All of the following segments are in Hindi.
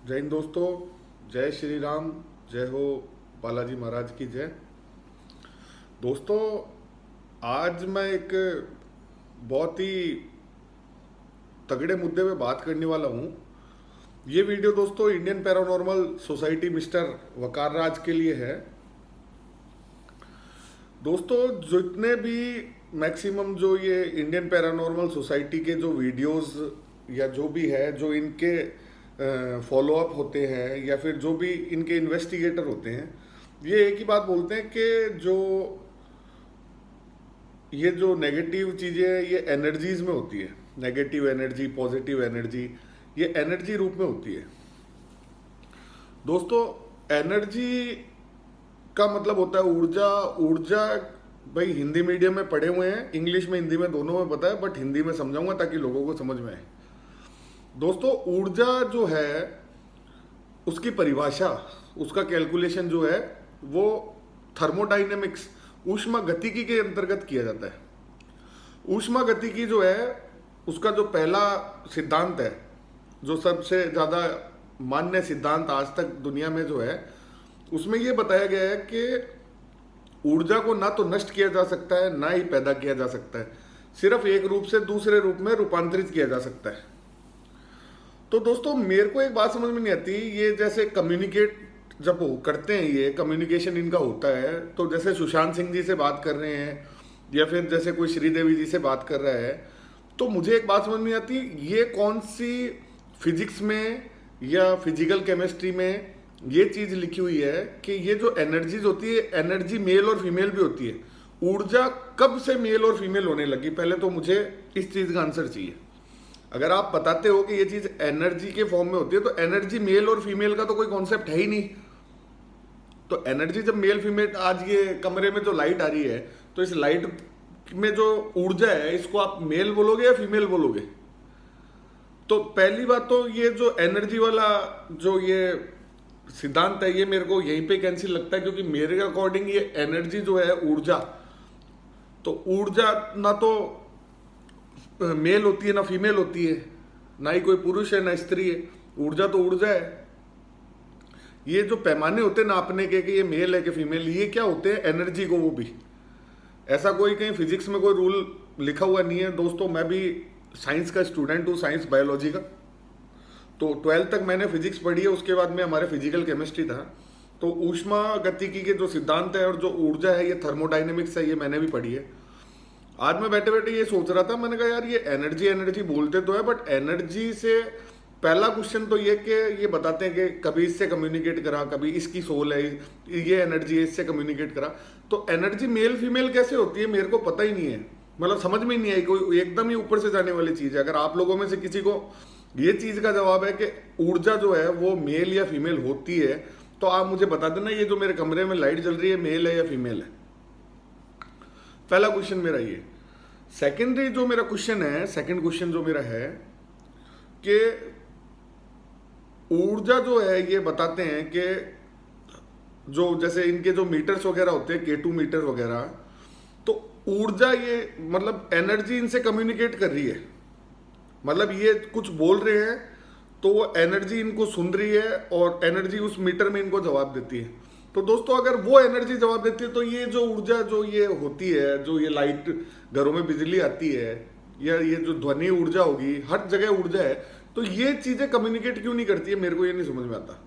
जय हिंद दोस्तों। जय श्री राम। जय हो बालाजी महाराज की जय। दोस्तों, आज मैं एक बहुत ही तगड़े मुद्दे पे बात करने वाला हूँ। ये वीडियो दोस्तों इंडियन पैरानॉर्मल सोसाइटी मिस्टर वकार राज के लिए है। दोस्तों, जितने भी मैक्सिमम जो ये इंडियन पैरानॉर्मल सोसाइटी के जो वीडियोस या जो भी है, जो इनके फॉलो अप होते हैं या फिर जो भी इनके इन्वेस्टिगेटर होते हैं, ये एक ही बात बोलते हैं कि ये जो नेगेटिव चीज़ें हैं ये एनर्जीज में होती है। नेगेटिव एनर्जी, पॉजिटिव एनर्जी, ये एनर्जी रूप में होती है। दोस्तों, एनर्जी का मतलब होता है ऊर्जा। ऊर्जा भाई हिंदी मीडियम में पढ़े हुए हैं, इंग्लिश में हिंदी में दोनों में पता है, बट हिंदी में समझाऊंगा ताकि लोगों को समझ में आए। दोस्तों, ऊर्जा जो है उसकी परिभाषा, उसका कैलकुलेशन जो है वो थर्मोडाइनेमिक्स, ऊष्मागतिकी के अंतर्गत किया जाता है। ऊष्मागतिकी जो है उसका जो पहला सिद्धांत है, जो सबसे ज़्यादा मान्य सिद्धांत आज तक दुनिया में जो है, उसमें ये बताया गया है कि ऊर्जा को ना तो नष्ट किया जा सकता है ना ही पैदा किया जा सकता है, सिर्फ एक रूप से दूसरे रूप में रूपांतरित किया जा सकता है। तो दोस्तों, मेरे को एक बात समझ में नहीं आती, ये जैसे कम्युनिकेट जब वो करते हैं, ये कम्युनिकेशन इनका होता है, तो जैसे सुशांत सिंह जी से बात कर रहे हैं या फिर जैसे कोई श्रीदेवी जी से बात कर रहा है, तो मुझे एक बात समझ में नहीं आती, ये कौन सी फिजिक्स में या फिजिकल केमिस्ट्री में ये चीज लिखी हुई है कि ये जो एनर्जीज होती है, एनर्जी मेल और फीमेल भी होती है। ऊर्जा कब से मेल और फीमेल होने लगी? पहले तो मुझे इस चीज का आंसर चाहिए। अगर आप बताते हो कि ये चीज एनर्जी के फॉर्म में होती है, तो एनर्जी मेल और फीमेल का तो कोई कॉन्सेप्ट है ही नहीं। तो एनर्जी जब मेल फीमेल, आज ये कमरे में जो लाइट आ रही है, तो इस लाइट में जो ऊर्जा है, इसको आप मेल बोलोगे या फीमेल बोलोगे? तो पहली बात तो ये जो एनर्जी वाला जो ये सिद्धांत है, ये मेरे को यहीं पे कैंसिल लगता है, क्योंकि मेरे अकॉर्डिंग ये एनर्जी जो है ऊर्जा, तो ऊर्जा ना तो मेल होती है ना फीमेल होती है, ना ही कोई पुरुष है ना स्त्री है। ऊर्जा तो ऊर्जा है। ये जो पैमाने होते हैं नापने के कि ये मेल है कि फीमेल, ये क्या होते हैं? एनर्जी को वो भी, ऐसा कोई कहीं फिजिक्स में कोई रूल लिखा हुआ नहीं है। दोस्तों, मैं भी साइंस का स्टूडेंट हूँ, साइंस बायोलॉजी का। तो 12th तक मैंने फिजिक्स पढ़ी है, उसके बाद में हमारे फिजिकल केमिस्ट्री था। तो ऊष्मा गतिकी के जो सिद्धांत है और जो ऊर्जा है, ये थर्मोडाइनेमिक्स है, ये मैंने भी पढ़ी है। आज मैं बैठे बैठे ये सोच रहा था, मैंने कहा यार ये एनर्जी एनर्जी बोलते तो है, बट एनर्जी से पहला क्वेश्चन तो ये कि ये बताते हैं कि कभी इससे कम्युनिकेट करा, कभी इसकी सोल है, ये एनर्जी है, इससे कम्युनिकेट करा। तो एनर्जी मेल फीमेल कैसे होती है मेरे को पता ही नहीं है, मतलब समझ में ही नहीं आई। कोई एकदम ही ऊपर से जाने वाली चीज है। अगर आप लोगों में से किसी को ये चीज का जवाब है कि ऊर्जा जो है वो मेल या फीमेल होती है, तो आप मुझे बता देना, ये जो मेरे कमरे में लाइट जल रही है मेल है या फीमेल है? पहला क्वेश्चन मेरा ये। सेकेंडरी जो मेरा क्वेश्चन है, सेकंड क्वेश्चन जो मेरा है कि ऊर्जा जो है, ये बताते हैं कि जो जैसे इनके जो मीटर्स वगैरह होते हैं, K2 मीटर वगैरह, तो ऊर्जा ये मतलब एनर्जी इनसे कम्युनिकेट कर रही है। मतलब ये कुछ बोल रहे हैं तो वो एनर्जी इनको सुन रही है और एनर्जी उस मीटर में इनको जवाब देती है। तो दोस्तों, अगर वो एनर्जी जवाब देती है, तो ये जो ऊर्जा जो ये होती है, जो ये लाइट, घरों में बिजली आती है, या ये जो ध्वनि ऊर्जा होगी, हर जगह ऊर्जा है, तो ये चीजें कम्युनिकेट क्यों नहीं करती है? मेरे को ये नहीं समझ में आता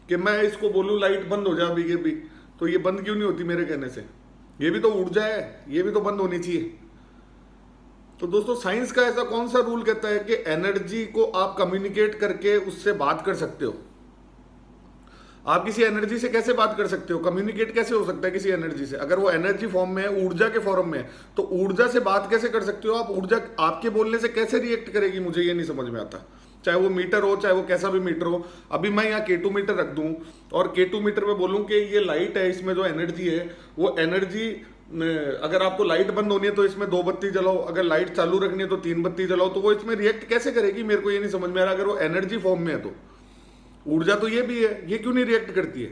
कि मैं इसको बोलूं लाइट बंद हो जा अभी के भी, तो ये बंद क्यों नहीं होती मेरे कहने से? ये भी तो ऊर्जा है, ये भी तो बंद होनी चाहिए। तो दोस्तों, साइंस का ऐसा कौन सा रूल कहता है कि एनर्जी को आप कम्युनिकेट करके उससे बात कर सकते हो? आप किसी एनर्जी से कैसे बात कर सकते हो? कम्युनिकेट कैसे हो सकता है किसी एनर्जी से? अगर वो एनर्जी फॉर्म में है, ऊर्जा के फॉर्म में है, तो ऊर्जा से बात कैसे कर सकते हो आप? ऊर्जा आपके बोलने से कैसे रिएक्ट करेगी? मुझे ये नहीं समझ में आता। चाहे वो मीटर हो, चाहे वो कैसा भी मीटर हो। अभी मैं यहाँ K2 मीटर रख दूं और K2 मीटर में बोलूं कि ये लाइट है, इसमें जो एनर्जी है, वो एनर्जी, अगर आपको लाइट बंद होनी है तो इसमें 2 बत्ती जलाओ, अगर लाइट चालू रखनी है तो 3 बत्ती जलाओ, तो वो इसमें रिएक्ट कैसे करेगी? मेरे को ये नहीं समझ में आ रहा। अगर वो एनर्जी फॉर्म में है तो ऊर्जा तो ये भी है, ये क्यों नहीं रिएक्ट करती है?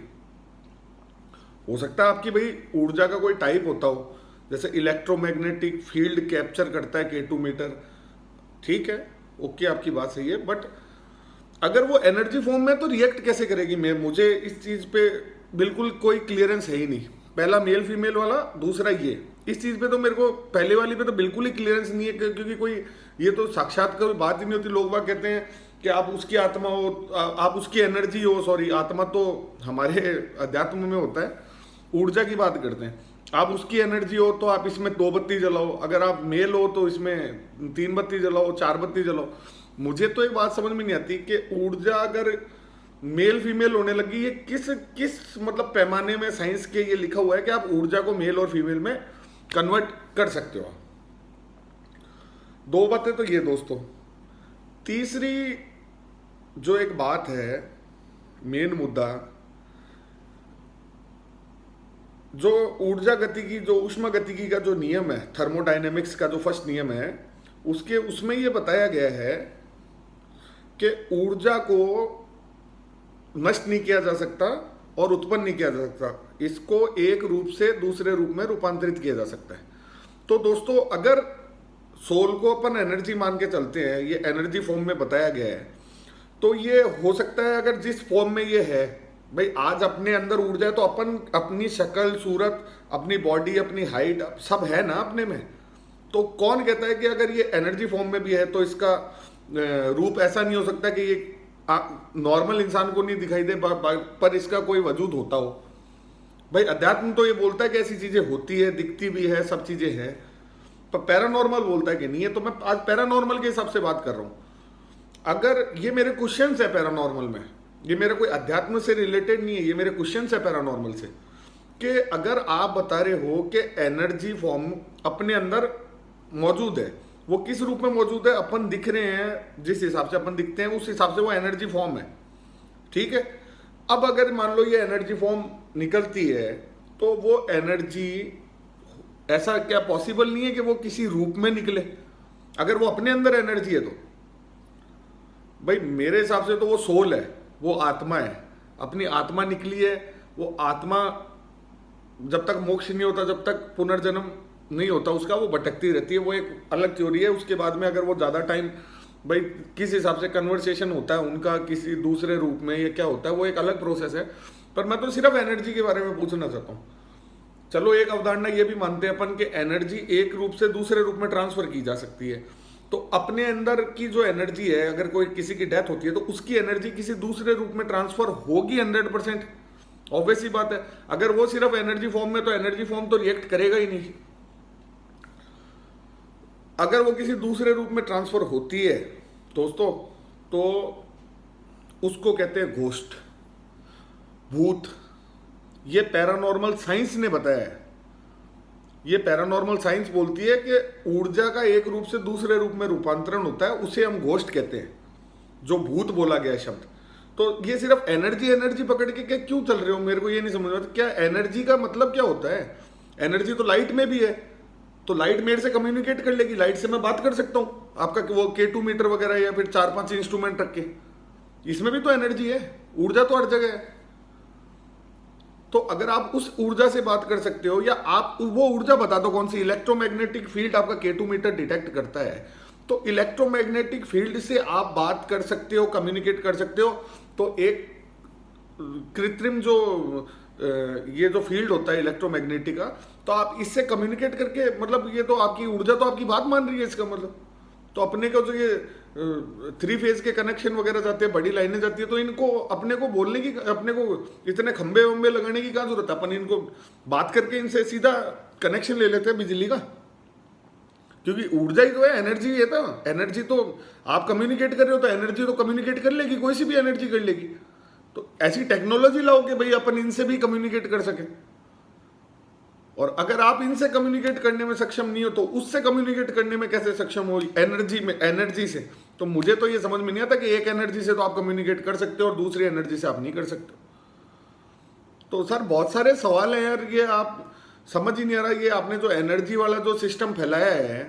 हो सकता है आपकी भाई ऊर्जा का कोई टाइप होता हो, जैसे इलेक्ट्रोमैग्नेटिक फील्ड कैप्चर करता है K2 मीटर, ठीक है, ओके, आपकी बात सही है, बट अगर वो एनर्जी फॉर्म में तो रिएक्ट कैसे करेगी? मैं मुझे इस चीज पे बिल्कुल कोई क्लियरेंस है ही नहीं। पहला मेल फीमेल वाला, दूसरा ये, इस चीज पे तो मेरे को पहले वाली पे तो बिल्कुल ही क्लियरेंस नहीं है, क्योंकि कोई ये तो साक्षात कोई बात ही नहीं होती। लोग बाग कहते हैं कि आप उसकी आत्मा हो, आप उसकी एनर्जी हो। सॉरी, आत्मा तो हमारे अध्यात्म में होता है, ऊर्जा की बात करते हैं। आप उसकी एनर्जी हो तो आप इसमें 2 बत्ती जलाओ, अगर आप मेल हो तो इसमें 3 बत्ती जलाओ, 4 बत्ती जलाओ। मुझे तो एक बात समझ में नहीं आती कि ऊर्जा अगर मेल फीमेल होने लगी, ये किस किस मतलब पैमाने में साइंस के ये लिखा हुआ है कि आप ऊर्जा को मेल और फीमेल में कन्वर्ट कर सकते हो? 2 बातें तो ये दोस्तों। तीसरी जो एक बात है, मेन मुद्दा, जो ऊर्जा गतिकी, जो ऊष्मा गतिकी का जो नियम है, थर्मोडायनेमिक्स का जो फर्स्ट नियम है, उसमें ये बताया गया है कि ऊर्जा को नष्ट नहीं किया जा सकता और उत्पन्न नहीं किया जा सकता, इसको एक रूप से दूसरे रूप में रूपांतरित किया जा सकता है। तो दोस्तों, अगर सोल को अपन एनर्जी मान के चलते हैं, ये एनर्जी फॉर्म में बताया गया है, तो ये हो सकता है अगर जिस फॉर्म में ये है, भाई आज अपने अंदर ऊर्जा है तो अपन अपनी शक्ल सूरत, अपनी बॉडी, अपनी हाइट सब है ना अपने में। तो कौन कहता है कि अगर ये एनर्जी फॉर्म में भी है तो इसका रूप ऐसा नहीं हो सकता कि ये नॉर्मल इंसान को नहीं दिखाई दे पर इसका कोई वजूद होता हो? भाई अध्यात्म तो ये बोलता है कि ऐसी चीजें होती है, दिखती भी है, सब चीजें हैं, पर पैरानॉर्मल बोलता है कि नहीं है। तो मैं आज पैरानॉर्मल के हिसाब से बात कर रहा हूं। अगर ये मेरे क्वेश्चंस है पैरानॉर्मल में, ये मेरा कोई अध्यात्म से रिलेटेड नहीं है, ये मेरे क्वेश्चंस है पैरानॉर्मल से, कि अगर आप बता रहे हो कि एनर्जी फॉर्म अपने अंदर मौजूद है, वो किस रूप में मौजूद है? अपन दिख रहे हैं, जिस हिसाब से अपन दिखते हैं उस हिसाब से वो एनर्जी फॉर्म है, ठीक है। अब अगर मान लो ये एनर्जी फॉर्म निकलती है, तो वो एनर्जी, ऐसा क्या पॉसिबल नहीं है कि वो किसी रूप में निकले? अगर वो अपने अंदर एनर्जी है तो भाई मेरे हिसाब से तो वो सोल है, वो आत्मा है, अपनी आत्मा निकली है। वो आत्मा जब तक मोक्ष नहीं होता, जब तक पुनर्जन्म नहीं होता उसका, वो भटकती रहती है। वो एक अलग थ्योरी है। उसके बाद में अगर वो ज़्यादा टाइम, भाई किस हिसाब से कन्वर्सेशन होता है उनका किसी दूसरे रूप में, ये क्या होता है, वो एक अलग प्रोसेस है। पर मैं तो सिर्फ एनर्जी के बारे में पूछना चाहता हूँ। चलो एक अवधारणा ये भी मानते हैं अपन कि एनर्जी एक रूप से दूसरे रूप में ट्रांसफर की जा सकती है। तो अपने अंदर की जो एनर्जी है, अगर कोई किसी की डेथ होती है तो उसकी एनर्जी किसी दूसरे रूप में ट्रांसफर होगी 100%, ऑब्वियस ही बात है। अगर वो सिर्फ एनर्जी फॉर्म में, तो एनर्जी फॉर्म तो रिएक्ट करेगा ही नहीं। अगर वो किसी दूसरे रूप में ट्रांसफर होती है दोस्तों, तो उसको कहते हैं घोस्ट, भूत। ये पैरानॉर्मल साइंस ने बताया है। ये पैरानॉर्मल साइंस बोलती है कि ऊर्जा का एक रूप से दूसरे रूप में रूपांतरण होता है, उसे हम घोस्ट कहते हैं, जो भूत बोला गया शब्द। तो ये सिर्फ एनर्जी एनर्जी पकड़ के क्यों चल रहे हो? मेरे को ये नहीं समझ आता, क्या एनर्जी का मतलब क्या होता है? एनर्जी तो लाइट में भी है, तो लाइट मेरे से कम्युनिकेट कर लेगी, लाइट से मैं बात कर सकता हूं आपका वो K2 मीटर वगैरह या फिर 4-5 इंस्ट्रूमेंट रख के, इसमें भी तो एनर्जी है, ऊर्जा तो हर जगह है। तो अगर आप उस ऊर्जा से बात कर सकते हो, या आप वो ऊर्जा बता दो कौन सी, इलेक्ट्रोमैग्नेटिक फील्ड आपका K2 मीटर डिटेक्ट करता है, तो इलेक्ट्रोमैग्नेटिक फील्ड से आप बात कर सकते हो, कम्युनिकेट कर सकते हो। तो एक कृत्रिम जो ये जो फील्ड होता है इलेक्ट्रोमैग्नेटिक का, तो आप इससे कम्युनिकेट करके, मतलब ये तो आपकी ऊर्जा तो आपकी बात मान रही है, इसका मतलब। तो अपने को जो ये 3 फेज के कनेक्शन वगैरह जाते हैं, बड़ी लाइनें जाती है, तो इनको अपने को बोलने की, अपने को इतने खंबे वंबे लगाने की क्या जरूरत है? अपन इनको बात करके इनसे सीधा कनेक्शन ले लेते हैं बिजली का, क्योंकि ऊर्जा ही तो है, एनर्जी है। तो एनर्जी तो आप कम्युनिकेट कर रहे हो, तो एनर्जी तो कम्युनिकेट कर लेगी, कोई सी भी एनर्जी कर लेगी। तो ऐसी टेक्नोलॉजी लाओ कि भाई अपन इनसे भी कम्युनिकेट कर सके। और अगर आप इनसे कम्युनिकेट करने में सक्षम नहीं हो, तो उससे कम्युनिकेट करने में कैसे सक्षम हो? एनर्जी में, एनर्जी से। तो मुझे तो ये समझ में नहीं आता कि एक एनर्जी से तो आप कम्युनिकेट कर सकते हो और दूसरी एनर्जी से आप नहीं कर सकते। तो सर बहुत सारे सवाल हैं यार, ये आप समझ ही नहीं आ रहा। ये आपने जो एनर्जी वाला जो सिस्टम फैलाया है,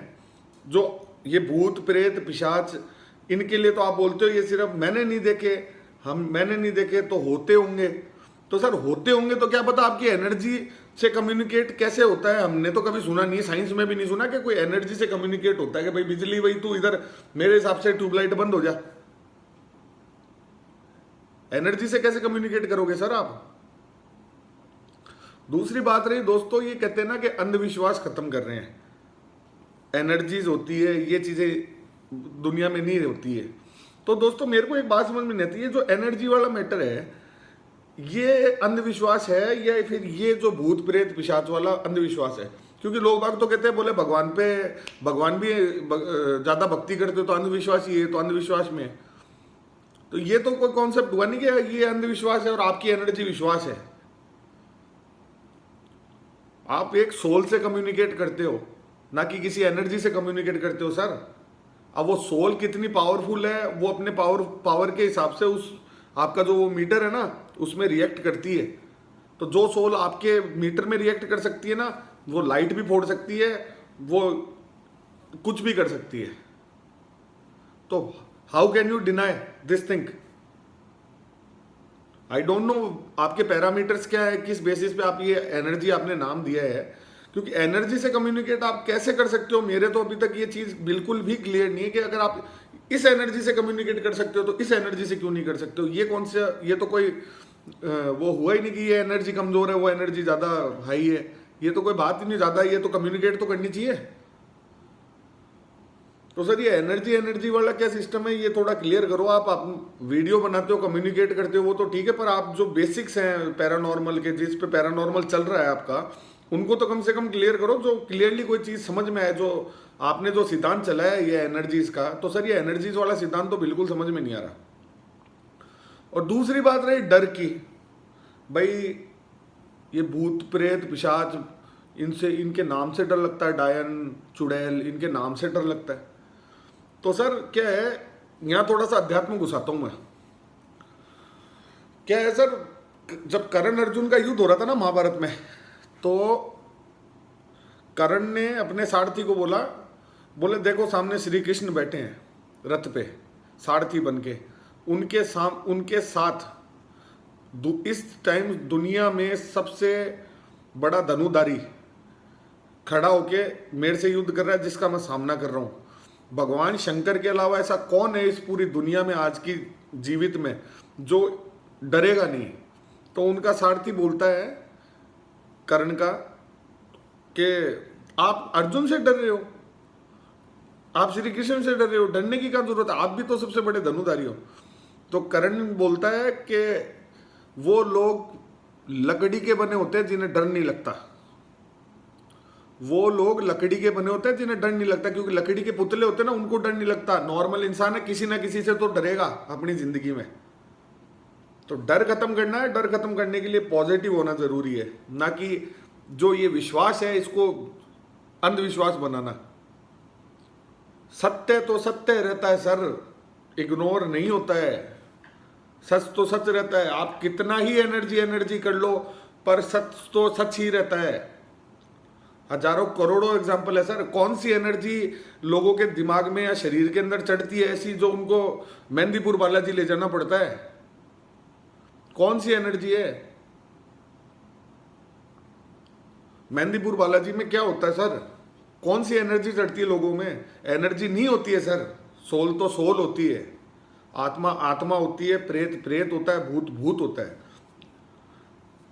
जो ये भूत प्रेत पिशाच, इनके लिए तो आप बोलते हो ये सिर्फ मैंने नहीं देखे, मैंने नहीं देखे तो होते होंगे। तो सर होते होंगे तो क्या पता आपकी एनर्जी से कम्युनिकेट कैसे होता है? हमने तो कभी सुना नहीं है, साइंस में भी नहीं सुना कि कोई एनर्जी से कम्युनिकेट होता है कि भाई बिजली, भाई तू इधर मेरे हिसाब से ट्यूबलाइट बंद हो जा, एनर्जी से कैसे कम्युनिकेट करोगे सर आप? दूसरी बात रही दोस्तों, ये कहते हैं ना कि अंधविश्वास खत्म कर रहे हैं, एनर्जीज होती है, ये चीजें दुनिया में नहीं होती है। तो दोस्तों मेरे को एक बात समझ में नहीं आती है, जो एनर्जी वाला मैटर है ये अंधविश्वास है या फिर ये जो भूत प्रेत पिशाच वाला अंधविश्वास है? क्योंकि लोग बाग तो कहते हैं बोले भगवान भी ज्यादा भक्ति करते हो तो अंधविश्वास ही है, तो अंधविश्वास में है। तो ये तो कोई कॉन्सेप्ट हुआ नहीं कि ये अंधविश्वास है और आपकी एनर्जी विश्वास है। आप एक सोल से कम्युनिकेट करते हो, ना कि किसी एनर्जी से कम्युनिकेट करते हो सर। अब वो सोल कितनी पावरफुल है वो अपने पावर के हिसाब से उस आपका जो वो मीटर है ना उसमें रिएक्ट करती है। तो जो सोल आपके मीटर में रिएक्ट कर सकती है ना, वो लाइट भी फोड़ सकती है, वो कुछ भी कर सकती है। तो how can you deny this thing? I don't know आपके पैरामीटर्स क्या है, किस बेसिस पे आप ये एनर्जी आपने नाम दिया है। क्योंकि एनर्जी से कम्युनिकेट आप कैसे कर सकते हो, मेरे तो अभी तक ये चीज बिल्कुल भी क्लियर नहीं है कि अगर आप इस एनर्जी से कम्युनिकेट कर सकते हो तो इस एनर्जी से क्यों नहीं कर सकते हो। ये कौन सा, ये तो कोई वो हुआ ही नहीं कि ये एनर्जी कमजोर है वो एनर्जी ज्यादा हाई है, ये तो कोई बात ही नहीं ज्यादा, ये तो कम्युनिकेट तो करनी चाहिए। तो सर ये एनर्जी वाला क्या सिस्टम है, ये थोड़ा क्लियर करो। आप वीडियो बनाते हो, कम्युनिकेट करते हो वो तो ठीक है, पर आप जो बेसिक्स हैं पैरानॉर्मल के, जिस पे पैरानॉर्मल चल रहा है आपका, उनको तो कम से कम क्लियर करो, जो क्लियरली कोई चीज समझ में आए। जो आपने जो सिद्धांत चलाया है ये एनर्जीज का, तो सर ये एनर्जीज वाला सिद्धांत तो बिल्कुल समझ में नहीं आ रहा। और दूसरी बात रही डर की, भाई ये भूत प्रेत पिशाच, इनसे, इनके नाम से डर लगता है, डायन चुड़ैल, इनके नाम से डर लगता है। तो सर क्या है, यहां थोड़ा सा अध्यात्म घुसाता हूं मैं। क्या है सर, जब कर्ण अर्जुन का युद्ध हो रहा था ना महाभारत में, तो कर्ण ने अपने सारथी को बोले देखो सामने श्री कृष्ण बैठे हैं रथ पे सारथी बन के, उनके साथ इस टाइम दुनिया में सबसे बड़ा धनुधारी खड़ा होके मेरे से युद्ध कर रहा है, जिसका मैं सामना कर रहा हूं। भगवान शंकर के अलावा ऐसा कौन है इस पूरी दुनिया में आज की जीवित में जो डरेगा नहीं? तो उनका सारथी बोलता है कर्ण का कि आप अर्जुन से डर रहे हो, आप श्री कृष्ण से डर रहे हो, डरने की क्या जरूरत है, आप भी तो सबसे बड़े धनुधारी हो। तो कर्ण बोलता है कि वो लोग लकड़ी के बने होते हैं जिन्हें डर नहीं लगता, वो लोग लकड़ी के बने होते हैं जिन्हें डर नहीं लगता, क्योंकि लकड़ी के पुतले होते हैं ना उनको डर नहीं लगता। नॉर्मल इंसान है किसी ना किसी से तो डरेगा अपनी जिंदगी में। तो डर खत्म करना है, डर खत्म करने के लिए पॉजिटिव होना जरूरी है, ना कि जो ये विश्वास है इसको अंधविश्वास बनाना। सत्य तो सत्य रहता है सर, इग्नोर नहीं होता है। सच तो सच रहता है, आप कितना ही एनर्जी कर लो पर सच तो सच ही रहता है। हजारों करोड़ों एग्जाम्पल है सर, कौन सी एनर्जी लोगों के दिमाग में या शरीर के अंदर चढ़ती है ऐसी जो उनको मेहंदीपुर बालाजी ले जाना पड़ता है? कौन सी एनर्जी है? मेहंदीपुर बालाजी में क्या होता है सर? कौन सी एनर्जी चढ़ती है लोगों में? एनर्जी नहीं होती है सर, सोल तो सोल होती है, आत्मा आत्मा होती है, प्रेत प्रेत होता है, भूत भूत होता है।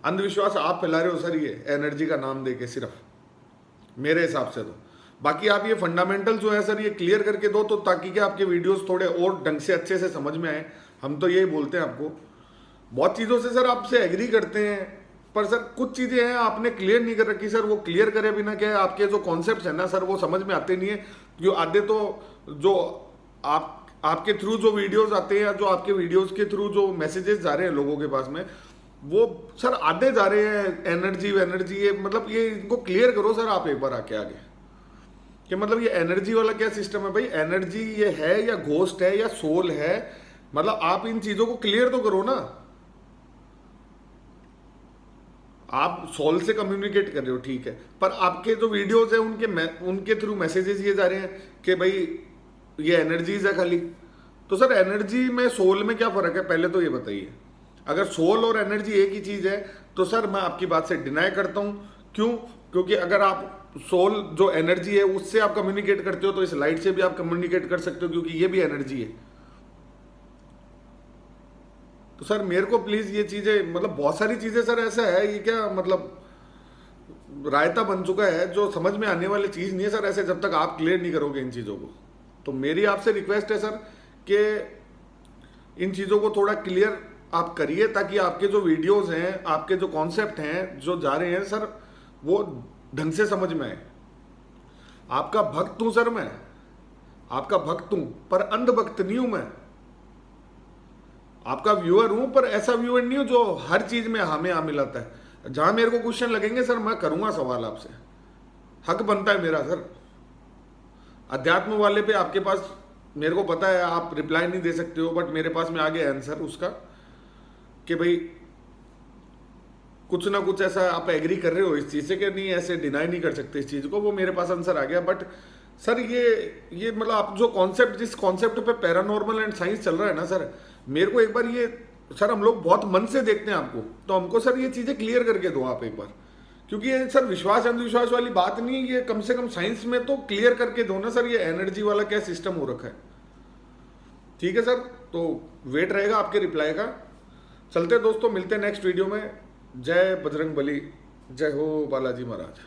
अंधविश्वास आप फैला रहे हो सर ये एनर्जी का नाम देके, सिर्फ मेरे हिसाब से तो। बाकी आप ये फंडामेंटल जो है सर ये क्लियर करके दो, तो ताकि कि आपके वीडियोस थोड़े और ढंग से अच्छे से समझ में आए। हम तो यही बोलते हैं आपको, बहुत चीज़ों से सर आपसे एग्री करते हैं, पर सर कुछ चीज़ें हैं आपने क्लियर नहीं कर रखी सर। वो क्लियर करे बिना क्या है, आपके जो कॉन्सेप्ट है ना सर वो समझ में आते नहीं है। जो आधे तो जो आपके थ्रू जो वीडियोस आते हैं या जो आपके वीडियोस के थ्रू जो मैसेजेस जा रहे हैं लोगों के पास में, वो सर आधे जा रहे हैं एनर्जी ये मतलब ये इनको क्लियर करो सर आप एक बार आके आगे, कि मतलब ये एनर्जी वाला क्या सिस्टम है भाई? एनर्जी ये है या घोस्ट है या सोल है? मतलब आप इन चीजों को क्लियर तो करो ना। आप सोल से कम्युनिकेट कर रहे हो ठीक है, पर आपके जो वीडियोस है उनके थ्रू मैसेजेस ये जा रहे हैं कि भाई ये एनर्जीज है खाली। तो सर एनर्जी में सोल में क्या फर्क है पहले तो ये बताइए। अगर सोल और एनर्जी एक ही चीज है तो सर मैं आपकी बात से डिनाई करता हूं। क्यों? क्योंकि अगर आप सोल जो एनर्जी है उससे आप कम्युनिकेट करते हो तो इस लाइट से भी आप कम्युनिकेट कर सकते हो, क्योंकि ये भी एनर्जी है। तो सर मेरे को प्लीज ये चीजें, मतलब बहुत सारी चीजें सर ऐसा है, ये क्या मतलब रायता बन चुका है जो समझ में आने वाली चीज नहीं है सर, ऐसे जब तक आप क्लियर नहीं करोगे इन चीजों को। तो मेरी आपसे रिक्वेस्ट है सर कि इन चीजों को थोड़ा क्लियर आप करिए, ताकि आपके जो वीडियोस हैं, आपके जो कॉन्सेप्ट हैं जो जा रहे हैं सर, वो ढंग से समझ में आए। आपका भक्त हूं सर मैं, आपका भक्त हूं, पर अंध भक्त नहीं हूं मैं। आपका व्यूअर हूं, पर ऐसा व्यूअर नहीं हूं जो हर चीज में हमें आ मिलाता है। जहां मेरे को क्वेश्चन लगेंगे सर, मैं करूंगा सवाल आपसे, हक बनता है मेरा सर। अध्यात्म वाले पे आपके पास, मेरे को पता है आप रिप्लाई नहीं दे सकते हो, बट मेरे पास में आ गया आंसर उसका कि भाई कुछ ना कुछ ऐसा आप एग्री कर रहे हो इस चीज से कि नहीं, ऐसे डिनाई नहीं कर सकते इस चीज को, वो मेरे पास आंसर आ गया। बट सर ये मतलब आप जो कॉन्सेप्ट, जिस कॉन्सेप्ट पे पैरानॉर्मल एंड साइंस चल रहा है ना सर, मेरे को एक बार ये सर, हम लोग बहुत मन से देखते हैं आपको, तो हमको सर ये चीजें क्लियर करके दो आप एक बार, क्योंकि ये सर विश्वास अंधविश्वास वाली बात नहीं है, ये कम से कम साइंस में तो क्लियर करके दो ना सर, ये एनर्जी वाला क्या सिस्टम हो रखा है। ठीक है सर, तो वेट रहेगा आपके रिप्लाई का। चलते दोस्तों, मिलते हैं नेक्स्ट वीडियो में। जय बजरंग बली, जय हो बालाजी महाराज।